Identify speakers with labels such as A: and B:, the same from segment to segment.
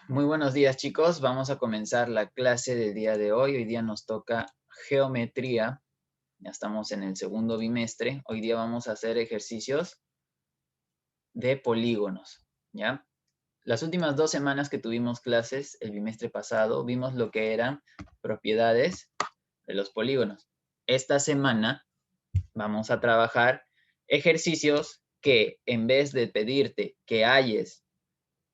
A: Muy buenos días, chicos. Vamos a comenzar la clase del día de hoy. Hoy día nos toca geometría. Ya estamos en el segundo bimestre. Hoy día vamos a hacer ejercicios de polígonos, ¿ya? Las últimas 2 semanas que tuvimos clases, el bimestre pasado, vimos lo que eran propiedades de los polígonos. Esta semana vamos a trabajar ejercicios que, en vez de pedirte que halles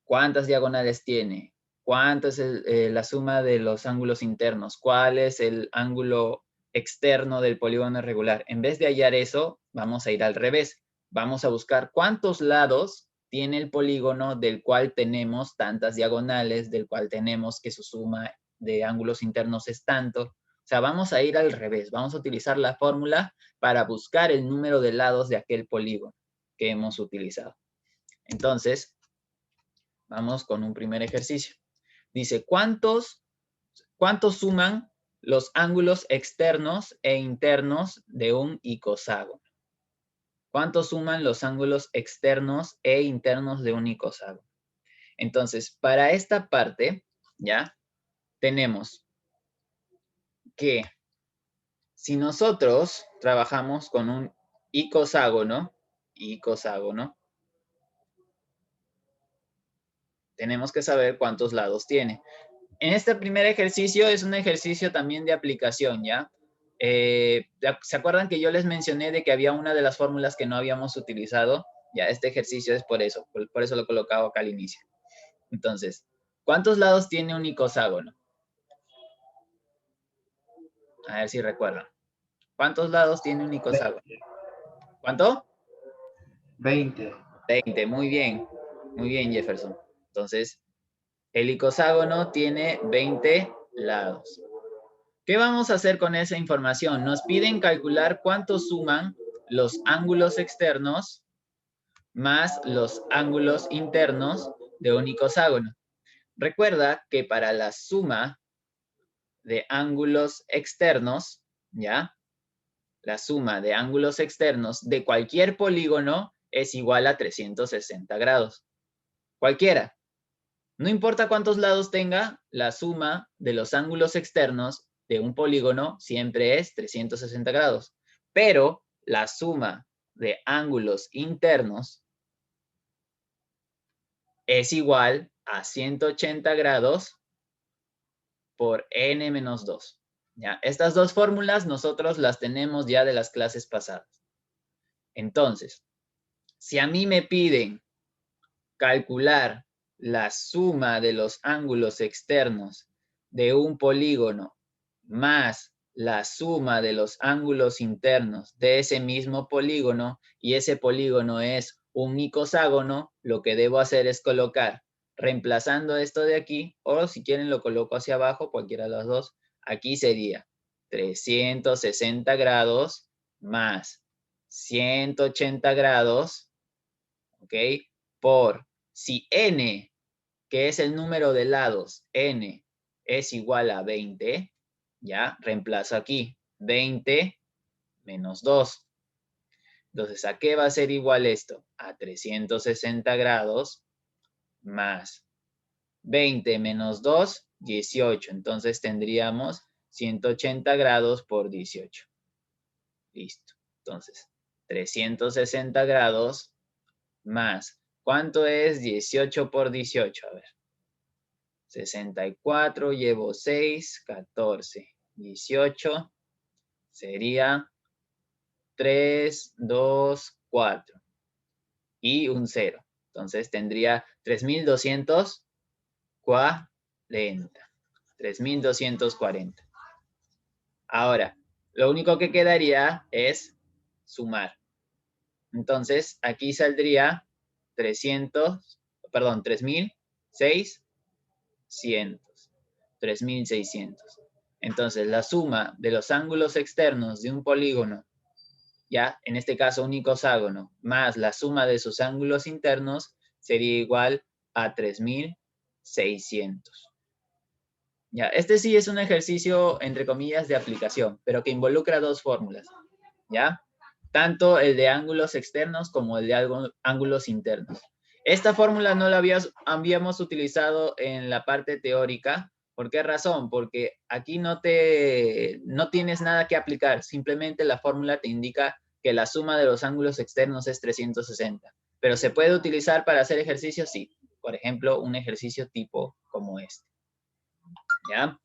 A: cuántas diagonales tiene, cuánto es la suma de los ángulos internos, cuál es el ángulo externo del polígono irregular. En vez de hallar eso, vamos a ir al revés. Vamos a buscar cuántos lados tiene el polígono del cual tenemos tantas diagonales, del cual tenemos que su suma de ángulos internos es tanto. O sea, vamos a ir al revés. Vamos a utilizar la fórmula para buscar el número de lados de aquel polígono que hemos utilizado. Entonces, vamos con un primer ejercicio. Dice, ¿cuántos suman los ángulos externos e internos de un icoságono? ¿Cuántos suman los ángulos externos e internos de un icoságono? Entonces, para esta parte, ¿ya? Tenemos que si nosotros trabajamos con un icoságono, tenemos que saber cuántos lados tiene. En este primer ejercicio es un ejercicio también de aplicación, ¿ya? ¿Se acuerdan que yo les mencioné de que había una de las fórmulas que no habíamos utilizado? Ya, este ejercicio es por eso lo he colocado acá al inicio. Entonces, ¿cuántos lados tiene un icoságono? A ver si recuerdan. ¿Cuántos lados tiene un icoságono?
B: 20.
A: ¿Cuánto?
B: 20.
A: 20, muy bien, Jefferson. Entonces, el icoságono tiene 20 lados. ¿Qué vamos a hacer con esa información? Nos piden calcular cuánto suman los ángulos externos más los ángulos internos de un icoságono. Recuerda que para la suma de ángulos externos, ¿ya? La suma de ángulos externos de cualquier polígono es igual a 360 grados. Cualquiera. No importa cuántos lados tenga, la suma de los ángulos externos de un polígono siempre es 360 grados. Pero la suma de ángulos internos es igual a 180 grados por n menos 2. ¿Ya? Estas dos fórmulas nosotros las tenemos ya de las clases pasadas. Entonces, si a mí me piden calcular la suma de los ángulos externos de un polígono más la suma de los ángulos internos de ese mismo polígono, y ese polígono es un icoságono, lo que debo hacer es colocar, reemplazando esto de aquí, o si quieren lo coloco hacia abajo, cualquiera de las dos, aquí sería 360 grados más 180 grados, ¿ok? Por si n, que es el número de lados, n es igual a 20, ¿ya? Reemplazo aquí 20 menos 2. Entonces, ¿a qué va a ser igual esto? A 360 grados más 20 menos 2, 18. Entonces tendríamos 180 grados por 18. Listo. Entonces, 360 grados más, ¿cuánto es 18 por 18? A ver. 64, llevo 6, 14, 18, sería 3, 2, 4 y un 0. Entonces tendría 3240. 3240. Ahora, lo único que quedaría es sumar. Entonces, aquí saldría 3600. Entonces, la suma de los ángulos externos de un polígono, ya, en este caso un icoságono, más la suma de sus ángulos internos, sería igual a 3600. Ya, este sí es un ejercicio, entre comillas, de aplicación, pero que involucra dos fórmulas, ¿ya? Tanto el de ángulos externos como el de ángulos internos. Esta fórmula no la habíamos utilizado en la parte teórica. ¿Por qué razón? Porque aquí no tienes nada que aplicar. Simplemente la fórmula te indica que la suma de los ángulos externos es 360. Pero se puede utilizar para hacer ejercicios, sí. Por ejemplo, un ejercicio tipo como este. ¿Ya?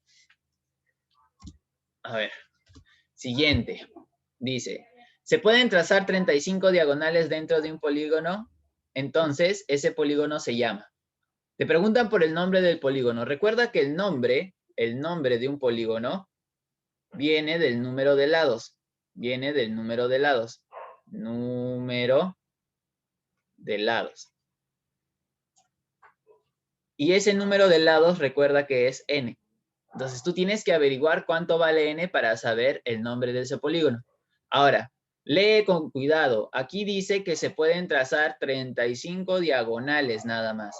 A: A ver. Siguiente. Dice, ¿se pueden trazar 35 diagonales dentro de un polígono? Entonces, ese polígono se llama. Te preguntan por el nombre del polígono. Recuerda que el nombre de un polígono viene del número de lados. Viene del número de lados. Número de lados. Y ese número de lados recuerda que es n. Entonces tú tienes que averiguar cuánto vale n para saber el nombre de ese polígono. Ahora, lee con cuidado. Aquí dice que se pueden trazar 35 diagonales nada más.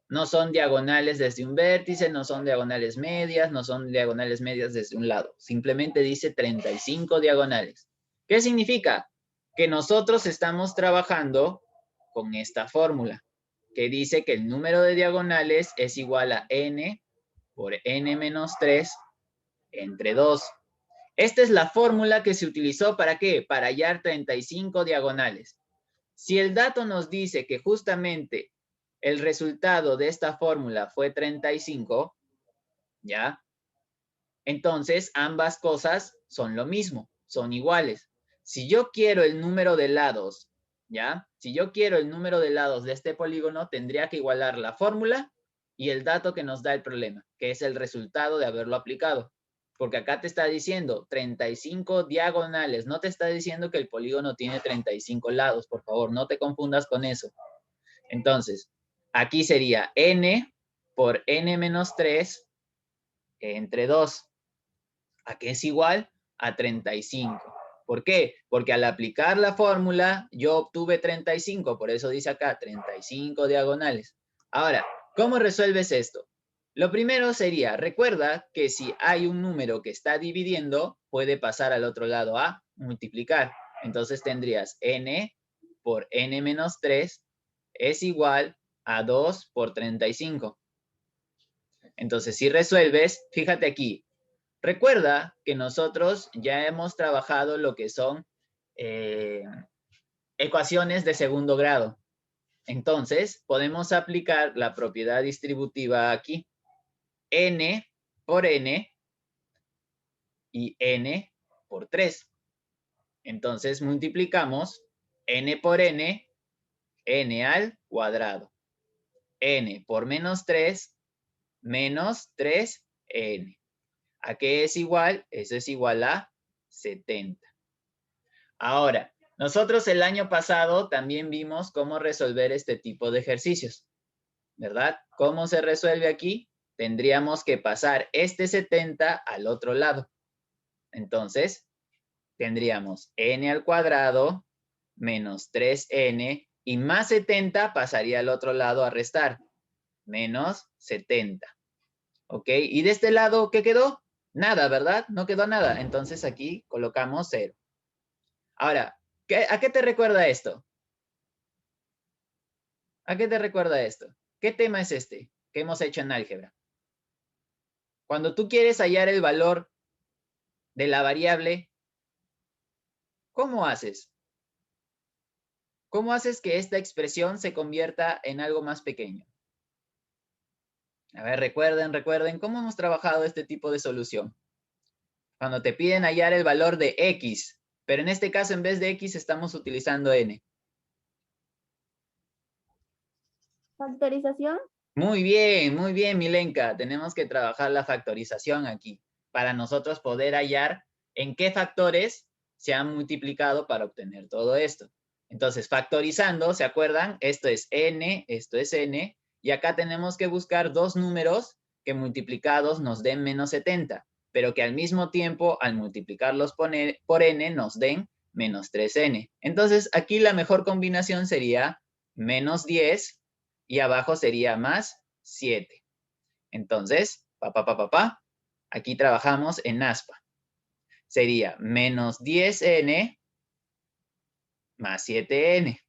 A: No son diagonales desde un vértice, no son diagonales medias, no son diagonales medias desde un lado. Simplemente dice 35 diagonales. ¿Qué significa? Que nosotros estamos trabajando con esta fórmula, que dice que el número de diagonales es igual a n por n menos 3 entre 2. Esta es la fórmula que se utilizó ¿para qué? Para hallar 35 diagonales. Si el dato nos dice que justamente el resultado de esta fórmula fue 35, ¿ya? Entonces, ambas cosas son lo mismo, son iguales. Si yo quiero el número de lados, ¿ya? Si yo quiero el número de lados de este polígono, tendría que igualar la fórmula y el dato que nos da el problema, que es el resultado de haberlo aplicado. Porque acá te está diciendo 35 diagonales, no te está diciendo que el polígono tiene 35 lados, por favor, no te confundas con eso. Entonces, aquí sería n por n menos 3 entre 2. ¿A qué es igual? A 35. ¿Por qué? Porque al aplicar la fórmula, yo obtuve 35. Por eso dice acá 35 diagonales. Ahora, ¿cómo resuelves esto? Lo primero sería, recuerda que si hay un número que está dividiendo, puede pasar al otro lado a multiplicar. Entonces tendrías n por n menos 3 es igual a 2 por 35. Entonces, si resuelves, fíjate aquí. Recuerda que nosotros ya hemos trabajado lo que son ecuaciones de segundo grado. Entonces, podemos aplicar la propiedad distributiva aquí. N por n y n por 3. Entonces, multiplicamos n por n al cuadrado. N por menos 3, menos 3n. ¿A qué es igual? Eso es igual a 70. Ahora, nosotros el año pasado también vimos cómo resolver este tipo de ejercicios, ¿verdad? ¿Cómo se resuelve aquí? Tendríamos que pasar este 70 al otro lado. Entonces, tendríamos n al cuadrado menos 3n y más 70 pasaría al otro lado a restar, menos 70. ¿Ok? Y de este lado, ¿qué quedó? Nada, ¿verdad? No quedó nada. Entonces aquí colocamos 0. Ahora, ¿a qué te recuerda esto? ¿A qué te recuerda esto? ¿Qué tema es este que hemos hecho en álgebra? Cuando tú quieres hallar el valor de la variable, ¿cómo haces? ¿Cómo haces que esta expresión se convierta en algo más pequeño? A ver, recuerden cómo hemos trabajado este tipo de solución. Cuando te piden hallar el valor de x, pero en este caso en vez de x estamos utilizando n.
C: ¿Factorización?
A: Muy bien, Milenka. Tenemos que trabajar la factorización aquí para nosotros poder hallar en qué factores se han multiplicado para obtener todo esto. Entonces, factorizando, ¿se acuerdan? Esto es n, y acá tenemos que buscar dos números que multiplicados nos den menos 70, pero que al mismo tiempo, al multiplicarlos por n, nos den menos 3n. Entonces, aquí la mejor combinación sería menos 10 y abajo sería más 7. Entonces, aquí trabajamos en aspa. Sería menos 10n más 7n.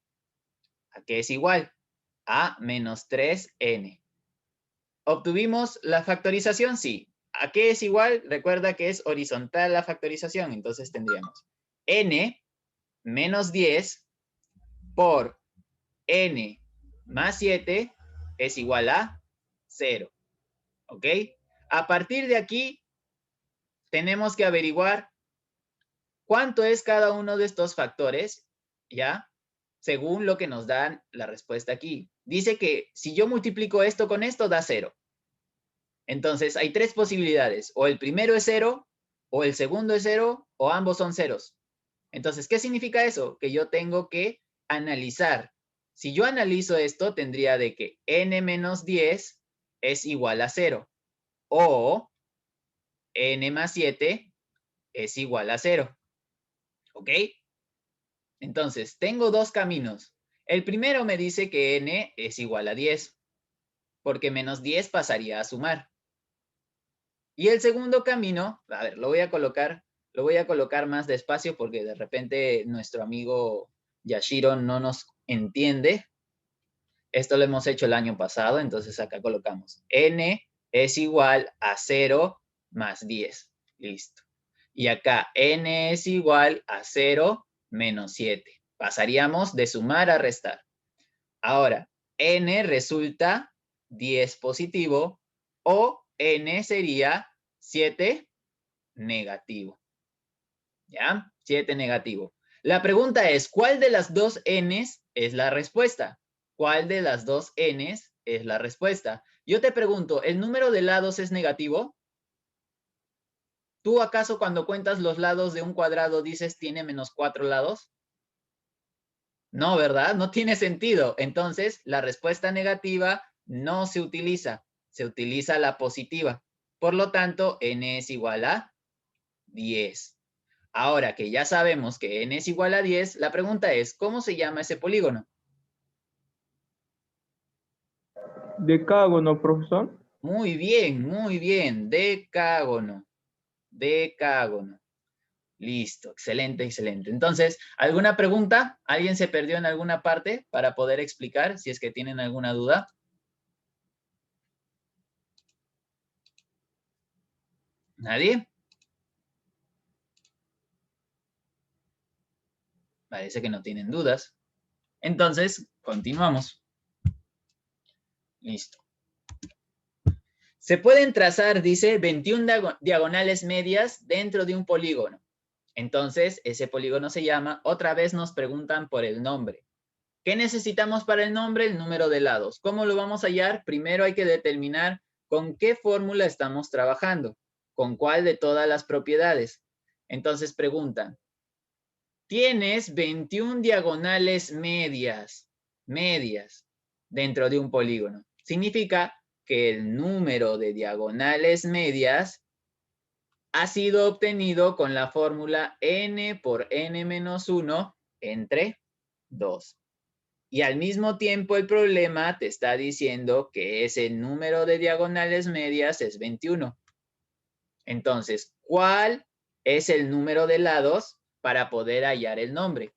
A: ¿A qué es igual? a menos 3n. ¿Obtuvimos la factorización? Sí. ¿A qué es igual? Recuerda que es horizontal la factorización. Entonces tendríamos n menos 10 por n más 7 es igual a 0. ¿Ok? A partir de aquí, tenemos que averiguar cuánto es cada uno de estos factores, ¿ya? Según lo que nos dan la respuesta aquí. Dice que si yo multiplico esto con esto, da 0. Entonces, hay tres posibilidades. O el primero es 0, o el segundo es 0, o ambos son ceros. Entonces, ¿qué significa eso? Que yo tengo que analizar. Si yo analizo esto, tendría de que n menos 10 es igual a 0. O n más 7 es igual a 0. ¿Ok? Entonces, tengo dos caminos. El primero me dice que n es igual a 10, porque menos 10 pasaría a sumar. Y el segundo camino, a ver, lo voy a colocar más despacio porque de repente nuestro amigo Yashiro no nos entiende. Esto lo hemos hecho el año pasado, entonces acá colocamos n es igual a 0 más 10. Listo. Y acá n es igual a 0 menos 7. Pasaríamos de sumar a restar. Ahora, n resulta 10 positivo o n sería 7 negativo. ¿Ya? 7 negativo. La pregunta es, ¿cuál de las dos n's es la respuesta? ¿Cuál de las dos n's es la respuesta? Yo te pregunto, ¿el número de lados es negativo? ¿Tú acaso cuando cuentas los lados de un cuadrado dices tiene menos 4 lados? No, ¿verdad? No tiene sentido. Entonces, la respuesta negativa no se utiliza la positiva. Por lo tanto, n es igual a 10. Ahora que ya sabemos que n es igual a 10, la pregunta es, ¿cómo se llama ese polígono?
C: Decágono, profesor.
A: Muy bien, decágono, decágono. Listo, excelente, excelente. Entonces, ¿alguna pregunta? ¿Alguien se perdió en alguna parte para poder explicar si es que tienen alguna duda? ¿Nadie? Parece que no tienen dudas. Entonces, continuamos. Listo. Se pueden trazar, dice, 21 diagonales medias dentro de un polígono. Entonces, ese polígono se llama, otra vez nos preguntan por el nombre. ¿Qué necesitamos para el nombre? El número de lados. ¿Cómo lo vamos a hallar? Primero hay que determinar con qué fórmula estamos trabajando, con cuál de todas las propiedades. Entonces preguntan, tienes 21 diagonales medias dentro de un polígono. Significa que el número de diagonales medias ha sido obtenido con la fórmula n por n menos 1 entre 2. Y al mismo tiempo el problema te está diciendo que ese número de diagonales medias es 21. Entonces, ¿cuál es el número de lados para poder hallar el nombre?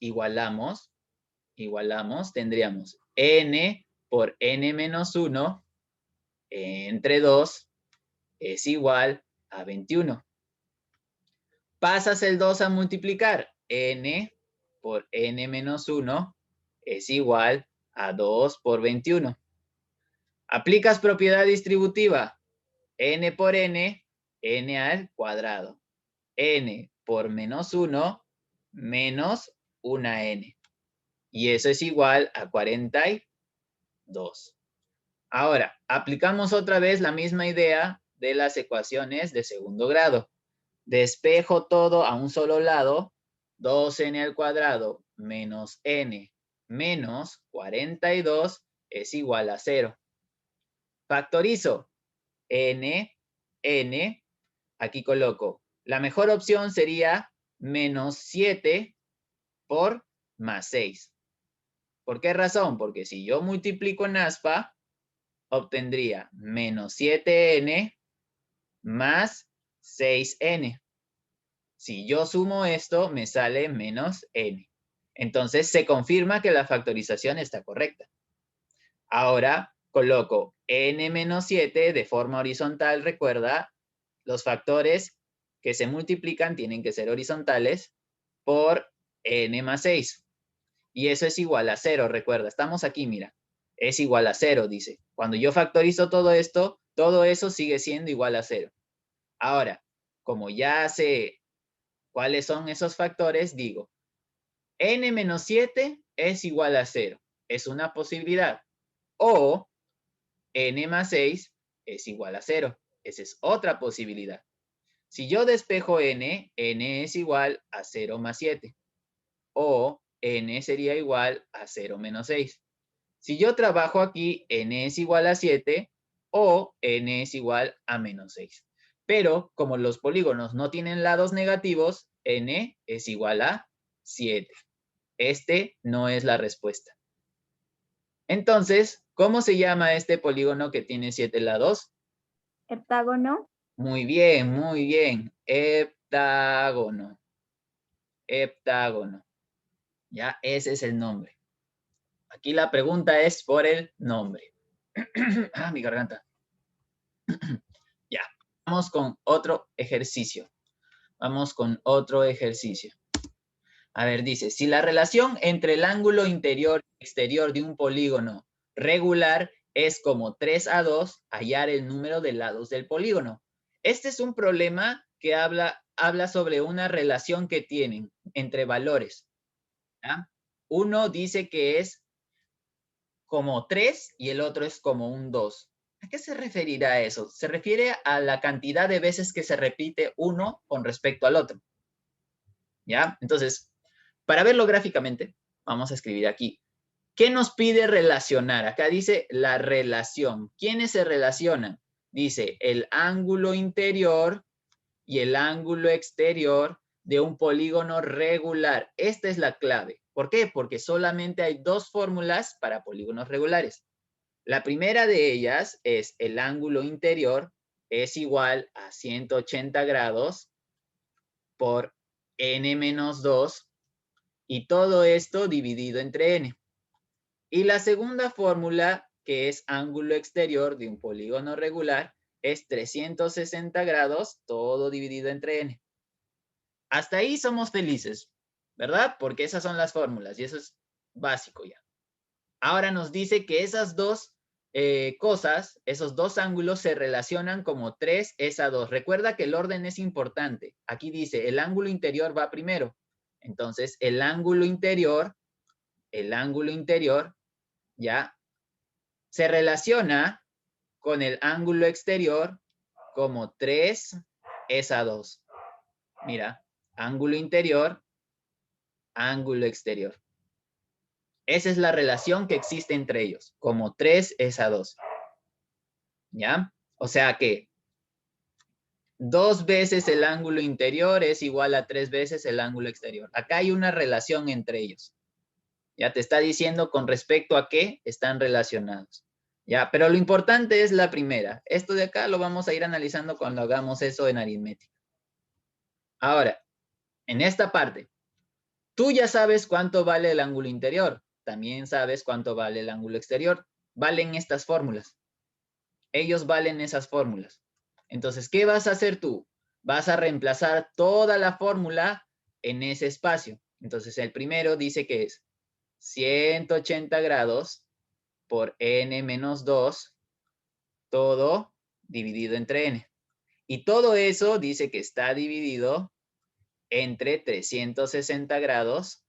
A: Igualamos, tendríamos n por n menos 1 entre 2 es igual a 21. Pasas el 2 a multiplicar. N por n menos 1 es igual a 2 por 21. Aplicas propiedad distributiva. N por n, n al cuadrado. N por menos 1 menos una n. Y eso es igual a 42. Ahora, aplicamos otra vez la misma idea de las ecuaciones de segundo grado. Despejo todo a un solo lado. 2n al cuadrado menos n menos 42 es igual a 0. Factorizo n, aquí coloco. La mejor opción sería menos 7 por más 6. ¿Por qué razón? Porque si yo multiplico en aspa, obtendría menos 7n más 6n. Si yo sumo esto, me sale menos n. Entonces, se confirma que la factorización está correcta. Ahora coloco n menos 7 de forma horizontal. Recuerda, los factores que se multiplican tienen que ser horizontales por n más 6. Y eso es igual a 0, recuerda. Estamos aquí, mira. Es igual a 0, dice. Cuando yo factorizo todo esto, todo eso sigue siendo igual a 0. Ahora, como ya sé cuáles son esos factores, digo, n menos 7 es igual a 0. Es una posibilidad. O n más 6 es igual a 0. Esa es otra posibilidad. Si yo despejo n, n es igual a 0 más 7. O n sería igual a 0 menos 6. Si yo trabajo aquí, n es igual a 7 o n es igual a menos 6. Pero como los polígonos no tienen lados negativos, n es igual a 7. Este no es la respuesta. Entonces, ¿cómo se llama este polígono que tiene 7 lados?
C: Heptágono.
A: Muy bien, muy bien. Heptágono. Heptágono. Ya, ese es el nombre. Aquí la pregunta es por el nombre. Ah, mi garganta. Ya, vamos con otro ejercicio. Vamos con otro ejercicio. A ver, dice, si la relación entre el ángulo interior y exterior de un polígono regular es como 3:2, hallar el número de lados del polígono. Este es un problema que habla sobre una relación que tienen entre valores. ¿Ya? Uno dice que es como 3 y el otro es como un 2. ¿A qué se referirá eso? Se refiere a la cantidad de veces que se repite uno con respecto al otro. ¿Ya? Entonces, para verlo gráficamente, vamos a escribir aquí. ¿Qué nos pide relacionar? Acá dice la relación. ¿Quiénes se relacionan? Dice el ángulo interior y el ángulo exterior de un polígono regular. Esta es la clave. ¿Por qué? Porque solamente hay dos fórmulas para polígonos regulares. La primera de ellas es el ángulo interior es igual a 180 grados por n menos 2 y todo esto dividido entre n. Y la segunda fórmula, que es ángulo exterior de un polígono regular, es 360 grados, todo dividido entre n. Hasta ahí somos felices, ¿verdad? Porque esas son las fórmulas y eso es básico ya. Ahora nos dice que esas dos cosas, esos dos ángulos se relacionan como 3 es a 2. Recuerda que el orden es importante. Aquí dice el ángulo interior va primero. Entonces el ángulo interior, ya, se relaciona con el ángulo exterior como 3 es a 2. Mira, ángulo interior, ángulo exterior. Esa es la relación que existe entre ellos, como 3 es a 2. ¿Ya? O sea que 2 veces el ángulo interior es igual a 3 veces el ángulo exterior. Acá hay una relación entre ellos. Ya te está diciendo con respecto a qué están relacionados. Ya, pero lo importante es la primera. Esto de acá lo vamos a ir analizando cuando hagamos eso en aritmética. Ahora, en esta parte, tú ya sabes cuánto vale el ángulo interior. También sabes cuánto vale el ángulo exterior. Valen estas fórmulas. Ellos valen esas fórmulas. Entonces, ¿qué vas a hacer tú? Vas a reemplazar toda la fórmula en ese espacio. Entonces, el primero dice que es 180 grados por n menos 2, todo dividido entre n. Y todo eso dice que está dividido entre 360 grados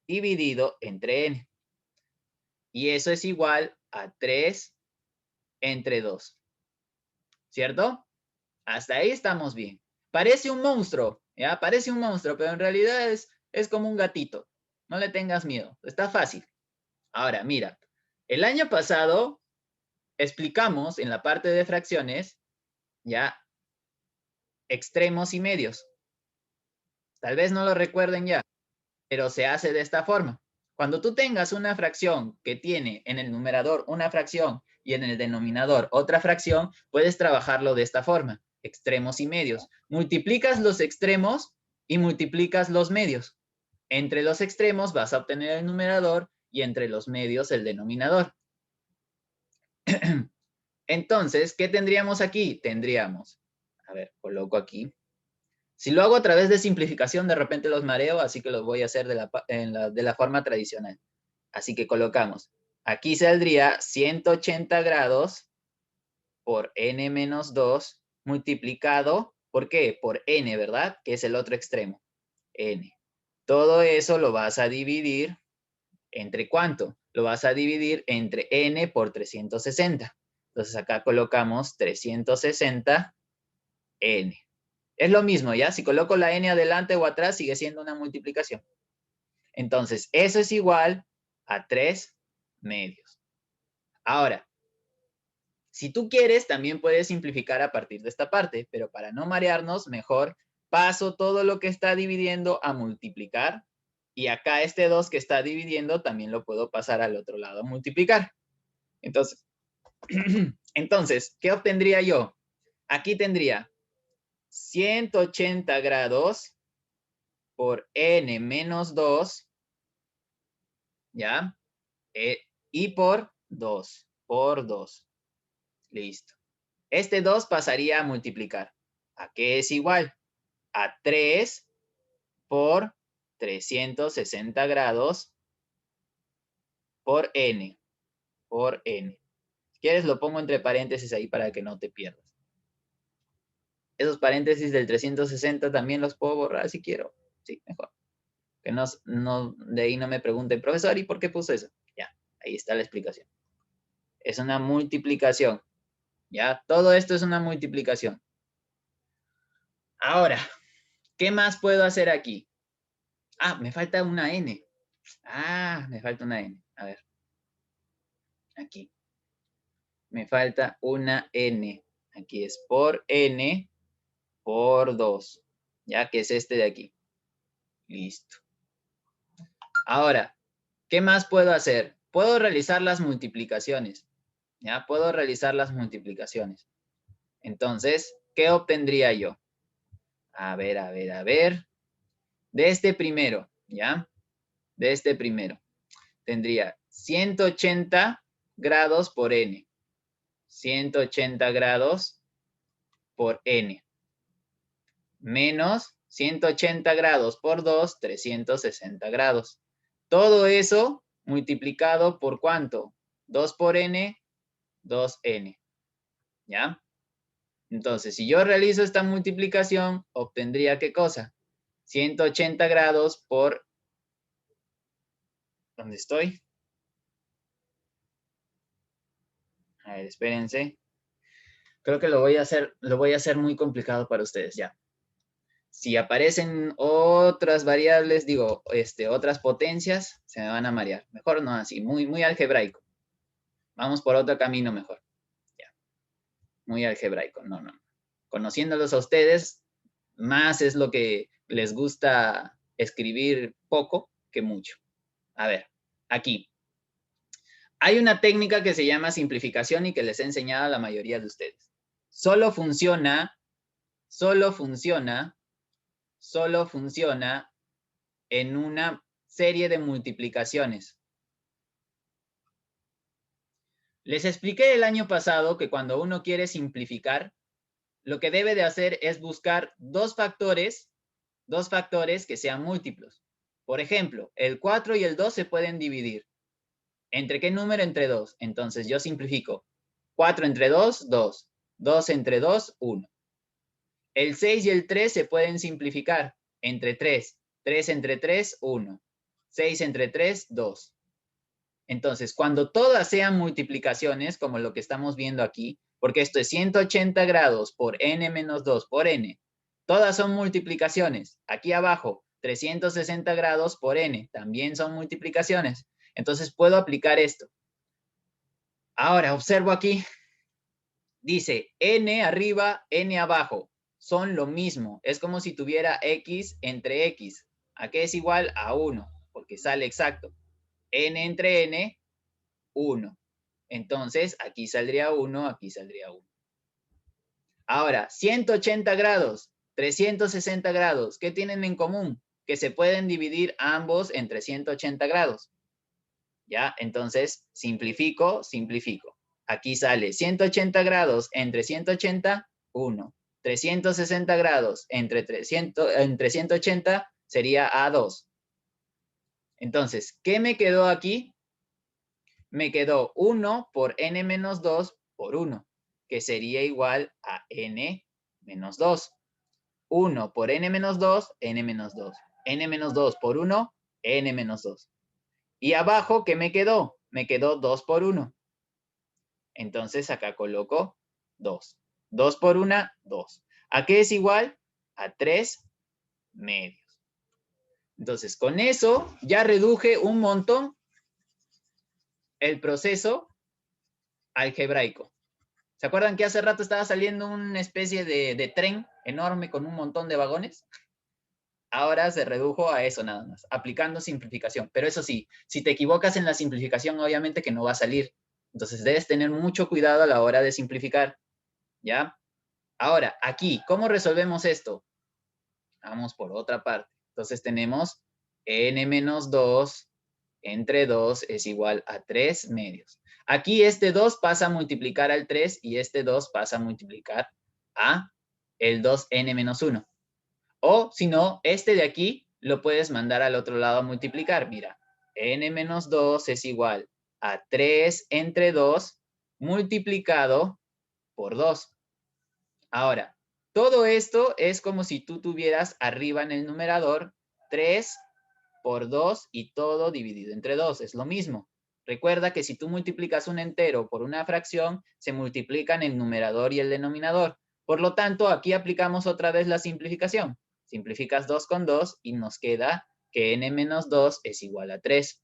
A: dividido entre n. Y eso es igual a 3 entre 2. ¿Cierto? Hasta ahí estamos bien. Parece un monstruo, ¿ya? Parece un monstruo, pero en realidad es como un gatito. No le tengas miedo, está fácil. Ahora, mira, el año pasado explicamos en la parte de fracciones, ya, extremos y medios. Tal vez no lo recuerden ya, pero se hace de esta forma. Cuando tú tengas una fracción que tiene en el numerador una fracción y en el denominador otra fracción, puedes trabajarlo de esta forma, extremos y medios. Multiplicas los extremos y multiplicas los medios. Entre los extremos vas a obtener el numerador y entre los medios el denominador. Entonces, ¿qué tendríamos aquí? Tendríamos, a ver, coloco aquí. Si lo hago a través de simplificación, de repente los mareo, así que los voy a hacer de la forma tradicional. Así que colocamos, aquí saldría 180 grados por n menos 2 multiplicado, ¿por qué? Por n, ¿verdad? Que es el otro extremo, n. Todo eso lo vas a dividir, ¿entre cuánto? Lo vas a dividir entre n por 360. Entonces acá colocamos 360 n. Es lo mismo, ¿ya? Si coloco la n adelante o atrás, sigue siendo una multiplicación. Entonces, eso es igual a 3 medios. Ahora, si tú quieres, también puedes simplificar a partir de esta parte, pero para no marearnos, mejor paso todo lo que está dividiendo a multiplicar, y acá este 2 que está dividiendo también lo puedo pasar al otro lado a multiplicar. Entonces, ¿qué obtendría yo? Aquí tendría 180 grados por n menos 2, ¿ya? Y por 2, por 2. Listo. Este 2 pasaría a multiplicar. ¿A qué es igual? A 3 por 360 grados por n. Por n. Si quieres lo pongo entre paréntesis ahí para que no te pierdas. Esos paréntesis del 360 también los puedo borrar si quiero. Sí, mejor. Que de ahí no me pregunten, profesor, ¿y por qué puso eso? Ya, ahí está la explicación. Es una multiplicación. Ya, todo esto es una multiplicación. Ahora, ¿qué más puedo hacer aquí? Ah, me falta una n. Ah, me falta una n. A ver. Aquí. Me falta una n. Aquí es por n por 2. Ya que es este de aquí. Listo. Ahora, ¿qué más puedo hacer? Puedo realizar las multiplicaciones. ¿Ya? Puedo realizar las multiplicaciones. Entonces, ¿qué obtendría yo? A ver, a ver, a ver. De este primero, ¿ya? De este primero. Tendría 180 grados por n. 180 grados por n. Menos 180 grados por 2, 360 grados. Todo eso multiplicado por ¿cuánto? 2 por n, 2n. ¿Ya? Entonces, si yo realizo esta multiplicación, obtendría ¿qué cosa? 180 grados por... ¿Dónde estoy? A ver, espérense. Creo que lo voy a hacer muy complicado para ustedes, ya. Si aparecen otras variables, digo, otras potencias, se me van a marear. Mejor no así, muy, muy algebraico. Vamos por otro camino mejor. Ya. Muy algebraico, no. Conociéndolos a ustedes, más es lo que les gusta escribir poco que mucho. A ver, aquí. Hay una técnica que se llama simplificación y que les he enseñado a la mayoría de ustedes. Solo funciona en una serie de multiplicaciones. Les expliqué el año pasado que cuando uno quiere simplificar, lo que debe de hacer es buscar dos factores que sean múltiplos. Por ejemplo, el 4 y el 2 se pueden dividir. ¿Entre qué número? Entre 2. Entonces yo simplifico. 4 entre 2, 2. 2 entre 2, 1. El 6 y el 3 se pueden simplificar. Entre 3. 3 entre 3, 1. 6 entre 3, 2. Entonces, cuando todas sean multiplicaciones, como lo que estamos viendo aquí, porque esto es 180 grados por n menos 2 por n, todas son multiplicaciones. Aquí abajo, 360 grados por n, también son multiplicaciones. Entonces, puedo aplicar esto. Ahora, observo aquí. Dice, n arriba, n abajo. Son lo mismo. Es como si tuviera x entre x. ¿A qué es igual? A 1, porque sale exacto. N entre n, 1. Entonces, aquí saldría 1, aquí saldría 1. Ahora, 180 grados, 360 grados, ¿qué tienen en común? Que se pueden dividir ambos entre 180 grados. ¿Ya? Entonces, simplifico. Aquí sale 180 grados entre 180, 1. 360 grados entre 180 sería A2. Entonces, ¿qué me quedó aquí? Me quedó 1 por n menos 2 por 1, que sería igual a n menos 2. 1 por n menos 2, n menos 2. n menos 2 por 1, n menos 2. Y abajo, ¿qué me quedó? Me quedó 2 por 1. Entonces acá coloco 2. 2 por 1, 2. ¿A qué es igual? A 3 medios. Entonces, con eso ya reduje un montón el proceso algebraico. ¿Se acuerdan que hace rato estaba saliendo una especie de tren enorme con un montón de vagones? Ahora se redujo a eso nada más, aplicando simplificación. Pero eso sí, si te equivocas en la simplificación, obviamente que no va a salir. Entonces debes tener mucho cuidado a la hora de simplificar, ¿ya? Ahora, aquí, ¿cómo resolvemos esto? Vamos por otra parte. Entonces tenemos n menos 2 entre 2 es igual a 3 medios. Aquí este 2 pasa a multiplicar al 3 y este 2 pasa a multiplicar a el 2n menos 1. O si no, este de aquí lo puedes mandar al otro lado a multiplicar. Mira, n menos 2 es igual a 3 entre 2 multiplicado por 2. Ahora, todo esto es como si tú tuvieras arriba en el numerador 3 por 2 y todo dividido entre 2. Es lo mismo. Recuerda que si tú multiplicas un entero por una fracción, se multiplican el numerador y el denominador. Por lo tanto, aquí aplicamos otra vez la simplificación. Simplificas 2 con 2 y nos queda que n menos 2 es igual a 3.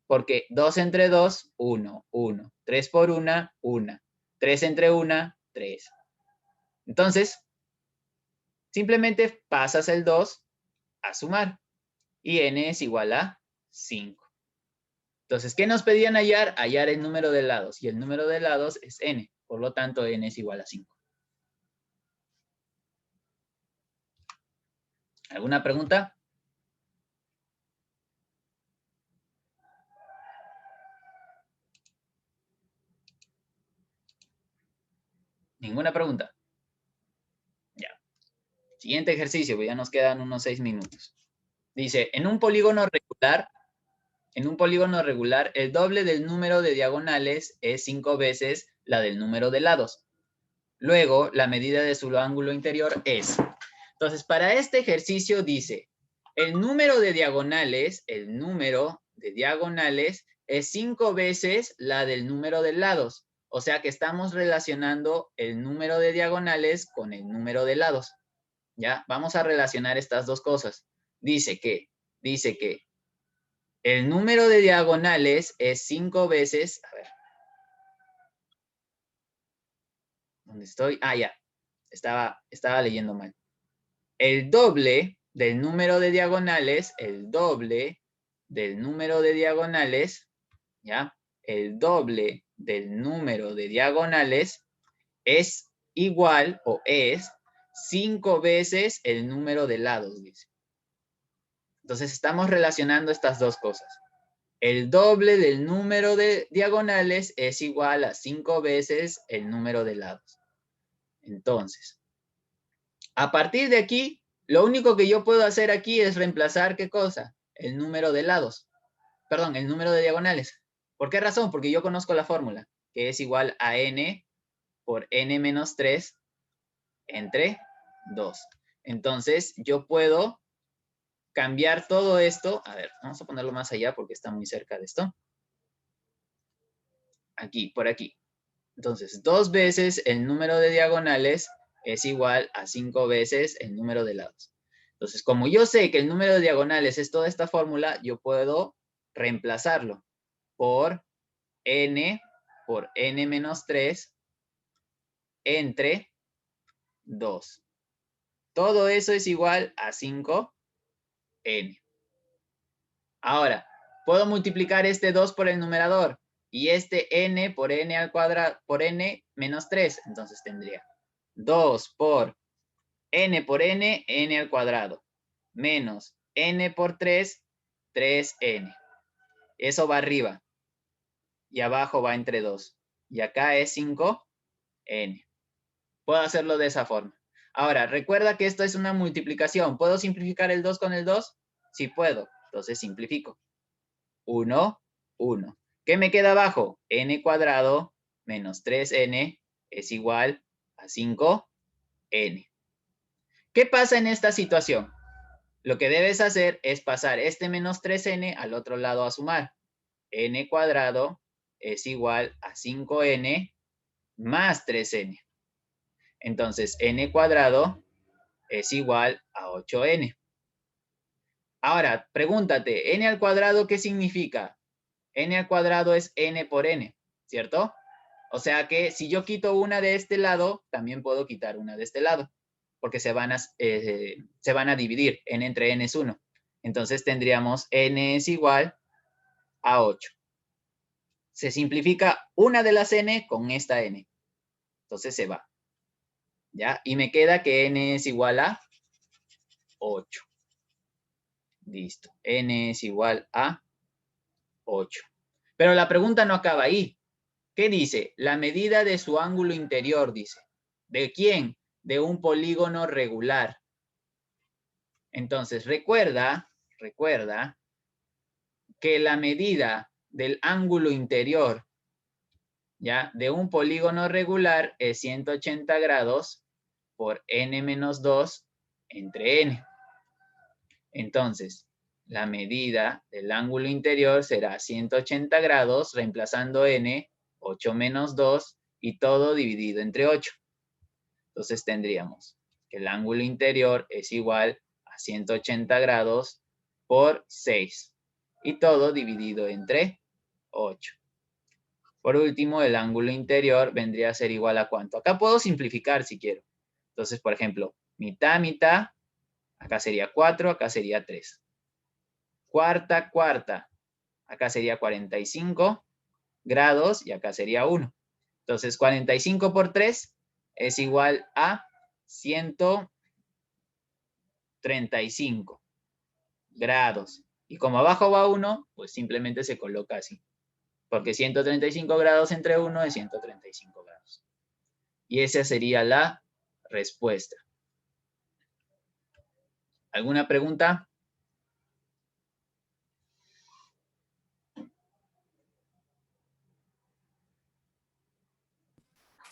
A: Porque 2 entre 2, 1, 1. 3 por 1, 1. 3 entre 1, 3. Entonces, simplemente pasas el 2 a sumar. Y n es igual a 5. Entonces, ¿qué nos pedían hallar? Hallar el número de lados. Y el número de lados es n. Por lo tanto, n es igual a 5. ¿Alguna pregunta? ¿Ninguna pregunta? Ya. Siguiente ejercicio, pues ya nos quedan unos 6 minutos. Dice, en un polígono regular, el doble del número de diagonales es 5 veces la del número de lados. Luego, la medida de su ángulo interior es. Entonces, para este ejercicio dice, el número de diagonales es 5 veces la del número de lados. O sea que estamos relacionando el número de diagonales con el número de lados. ¿Ya? Vamos a relacionar estas dos cosas. Dice que el número de diagonales es 5 veces, a ver, ¿dónde estoy? Ah, ya, estaba leyendo mal. El doble del número de diagonales, ¿ya? El doble del número de diagonales es igual o es 5 veces el número de lados, dice. Entonces estamos relacionando estas dos cosas. El doble del número de diagonales es igual a 5 veces el número de lados. Entonces, a partir de aquí, lo único que yo puedo hacer aquí es reemplazar, ¿qué cosa? El número de lados. Perdón, el número de diagonales. ¿Por qué razón? Porque yo conozco la fórmula, que es igual a n por n menos 3 entre 2. Entonces, yo puedo cambiar todo esto. A ver, vamos a ponerlo más allá porque está muy cerca de esto. Aquí, por aquí. Entonces, 2 veces el número de diagonales es igual a 5 veces el número de lados. Entonces, como yo sé que el número de diagonales es toda esta fórmula, yo puedo reemplazarlo por n por n menos 3 entre 2. Todo eso es igual a 5n. Ahora, puedo multiplicar este 2 por el numerador y este n por n al cuadrado, por n menos 3. Entonces tendría 2 por n al cuadrado, menos n por 3, 3n. Eso va arriba. Y abajo va entre 2. Y acá es 5n. Puedo hacerlo de esa forma. Ahora, recuerda que esto es una multiplicación. ¿Puedo simplificar el 2 con el 2? Sí puedo. Entonces simplifico. 1, 1. ¿Qué me queda abajo? N cuadrado menos 3n es igual a 5n. ¿Qué pasa en esta situación? Lo que debes hacer es pasar este menos 3n al otro lado a sumar. N cuadrado es igual a 5n más 3n. Entonces, n cuadrado es igual a 8n. Ahora, pregúntate, n al cuadrado, ¿qué significa? N al cuadrado es n por n, ¿cierto? O sea que si yo quito una de este lado, también puedo quitar una de este lado, porque se van a dividir. N entre n es 1. Entonces tendríamos n es igual a 8. Se simplifica una de las n con esta n. Entonces se va. ¿Ya? Y me queda que n es igual a 8. Listo. N es igual a 8. Pero la pregunta no acaba ahí. ¿Qué dice? La medida de su ángulo interior, dice. ¿De quién? De un polígono regular. Entonces, recuerda que la medida del ángulo interior, ¿ya? De un polígono regular es 180 grados por n menos 2 entre n. Entonces, la medida del ángulo interior será 180 grados, reemplazando n, 8 menos 2, y todo dividido entre 8. Entonces tendríamos que el ángulo interior es igual a 180 grados por 6. Y todo dividido entre 8. Por último, el ángulo interior vendría a ser igual a ¿cuánto? Acá puedo simplificar si quiero. Entonces, por ejemplo, mitad, mitad. Acá sería 4, acá sería 3. Cuarta, cuarta. Acá sería 45 grados y acá sería 1. Entonces, 45 por 3 es igual a 135 grados. Y como abajo va 1, pues simplemente se coloca así. Porque 135 grados entre 1 es 135 grados. Y esa sería la respuesta. ¿Alguna pregunta?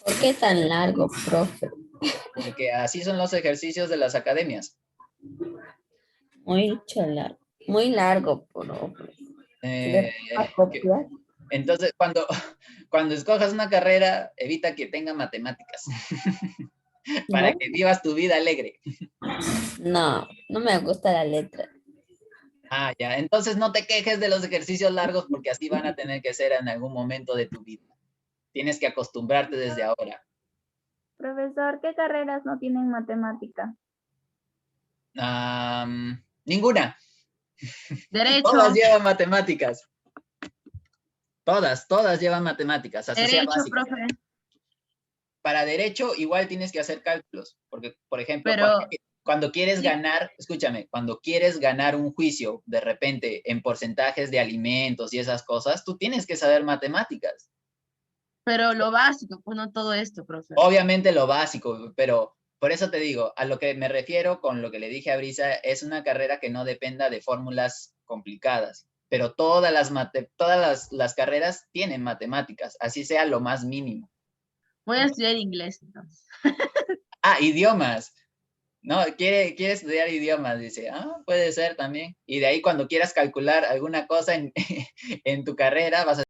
D: ¿Por qué tan largo, profe?
A: Porque así son los ejercicios de las academias.
D: Muy largo, profe. ¿A
A: Que-
D: copiar?
A: Entonces, cuando escojas una carrera, evita que tenga matemáticas. Para
D: ¿No?
A: que vivas tu vida alegre.
D: No, no me gusta la letra.
A: Ah, ya. Entonces no te quejes de los ejercicios largos porque así van a tener que ser en algún momento de tu vida. Tienes que acostumbrarte desde ahora.
C: Profesor, ¿qué carreras no tienen matemática?
A: Ninguna.
E: Derecho.
A: Todas llevan matemáticas. Todas llevan matemáticas, así sea
E: Derecho,
A: básica.
E: profe.
A: Para derecho igual tienes que hacer cálculos, porque, por ejemplo,
E: Pero
A: cuando quieres
E: sí.
A: ganar, escúchame, cuando quieres ganar un juicio de repente en porcentajes de alimentos y esas cosas, tú tienes que saber matemáticas.
E: Pero lo básico, pues no todo esto, profe.
A: Obviamente lo básico, pero por eso te digo, a lo que me refiero con lo que le dije a Brisa, es una carrera que no dependa de fórmulas complicadas, pero todas las carreras tienen matemáticas, así sea lo más mínimo.
E: Voy a estudiar inglés, entonces.
A: Ah, idiomas. No, quiere estudiar idiomas, dice. Ah, puede ser también. Y de ahí cuando quieras calcular alguna cosa en tu carrera, vas a